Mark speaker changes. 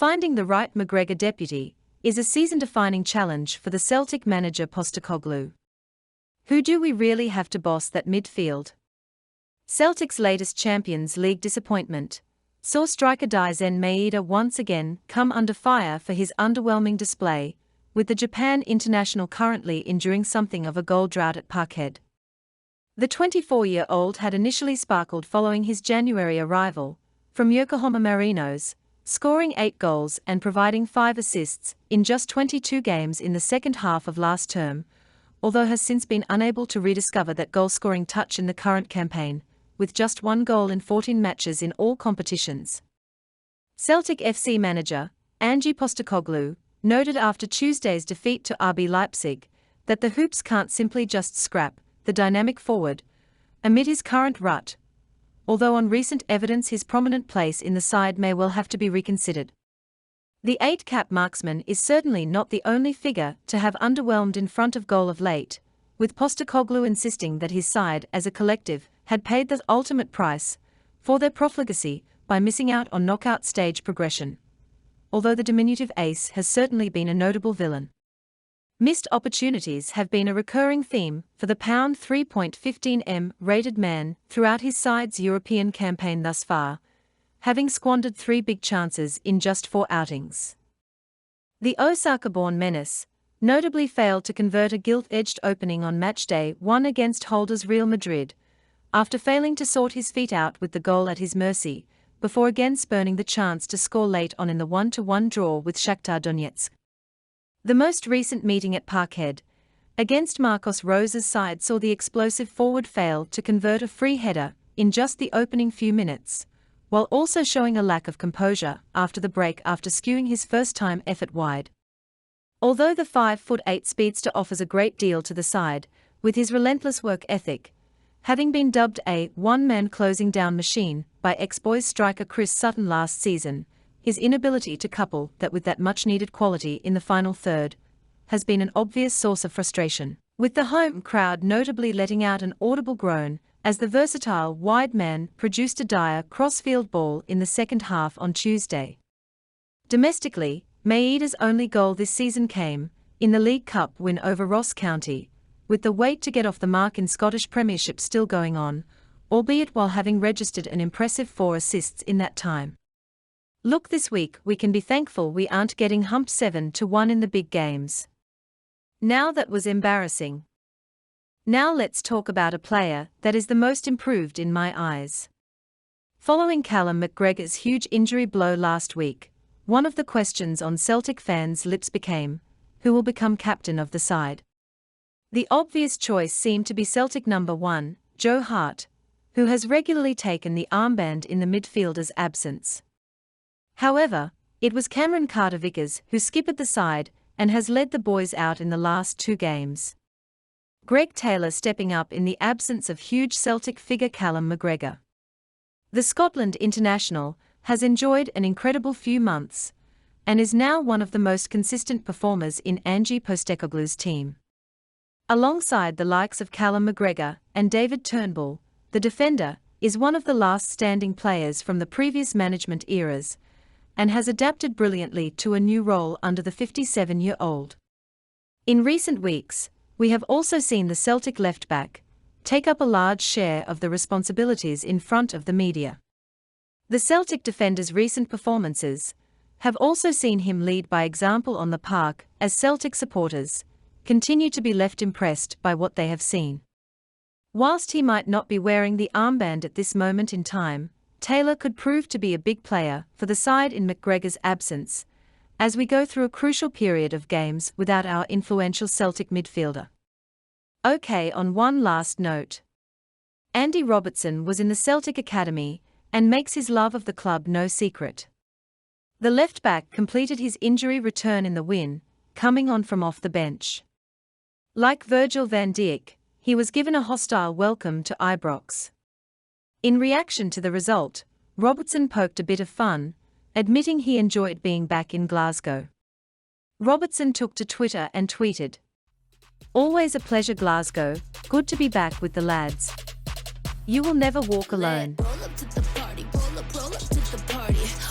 Speaker 1: Finding the right McGregor deputy is a season-defining challenge for the Celtic manager Postecoglou. Who do we really have to boss that midfield? Celtic's latest Champions League disappointment saw striker Daizen Maeda once again come under fire for his underwhelming display, with the Japan international currently enduring something of a goal drought at Parkhead. The 24-year-old had initially sparkled following his January arrival from Yokohama Marinos, scoring 8 goals and providing 5 assists in just 22 games in the second half of last term, although has since been unable to rediscover that goal-scoring touch in the current campaign, with just 1 goal in 14 matches in all competitions. Celtic FC manager Ange Postecoglou noted after Tuesday's defeat to RB Leipzig that the Hoops can't simply just scrap the dynamic forward amid his current rut, although on recent evidence his prominent place in the side may well have to be reconsidered. The 8-cap marksman is certainly not the only figure to have underwhelmed in front of goal of late, with Postecoglou insisting that his side as a collective had paid the ultimate price for their profligacy by missing out on knockout stage progression, although the diminutive ace has certainly been a notable villain. Missed opportunities have been a recurring theme for the £3.15m rated man throughout his side's European campaign thus far, having squandered 3 big chances in just 4 outings. The Osaka-born menace notably failed to convert a gilt-edged opening on matchday 1 against holders Real Madrid, after failing to sort his feet out with the goal at his mercy, before again spurning the chance to score late on in the 1-1 draw with Shakhtar Donetsk. The most recent meeting at Parkhead against Marcos Rosa's side saw the explosive forward fail to convert a free header in just the opening few minutes, while also showing a lack of composure after the break after skewing his first-time effort wide. Although the 5'8" speedster offers a great deal to the side, with his relentless work ethic, having been dubbed a one-man closing down machine by ex-Boys striker Chris Sutton last season, his inability to couple that with that much-needed quality in the final third has been an obvious source of frustration, with the home crowd notably letting out an audible groan as the versatile wide man produced a dire cross-field ball in the second half on Tuesday. Domestically, Maeda's only goal this season came in the League Cup win over Ross County, with the wait to get off the mark in Scottish Premiership still going on, albeit while having registered an impressive 4 assists in that time. Look, this week we can be thankful we aren't getting humped 7-1 in the big games. Now that was embarrassing. Now let's talk about a player that is the most improved in my eyes. Following Callum McGregor's huge injury blow last week, one of the questions on Celtic fans' lips became, who will become captain of the side? The obvious choice seemed to be Celtic number 1, Joe Hart, who has regularly taken the armband in the midfielder's absence. However, it was Cameron Carter-Vickers who skippered the side and has led the boys out in the last 2 games. Greg Taylor stepping up in the absence of huge Celtic figure Callum McGregor. The Scotland international has enjoyed an incredible few months and is now one of the most consistent performers in Ange Postecoglou's team. Alongside the likes of Callum McGregor and David Turnbull, the defender is one of the last standing players from the previous management eras and has adapted brilliantly to a new role under the 57-year-old. In recent weeks, we have also seen the Celtic left-back take up a large share of the responsibilities in front of the media. The Celtic defender's recent performances have also seen him lead by example on the park as Celtic supporters continue to be left impressed by what they have seen. Whilst he might not be wearing the armband at this moment in time, Taylor could prove to be a big player for the side in McGregor's absence, as we go through a crucial period of games without our influential Celtic midfielder. Okay, on one last note. Andy Robertson was in the Celtic academy and makes his love of the club no secret. The left-back completed his injury return in the win, coming on from off the bench. Like Virgil van Dijk, he was given a hostile welcome to Ibrox. In reaction to the result, Robertson poked a bit of fun, admitting he enjoyed being back in Glasgow. Robertson took to Twitter and tweeted, "Always a pleasure, Glasgow, good to be back with the lads. You will never walk alone."
Speaker 2: Roll up to the party, roll up to the party.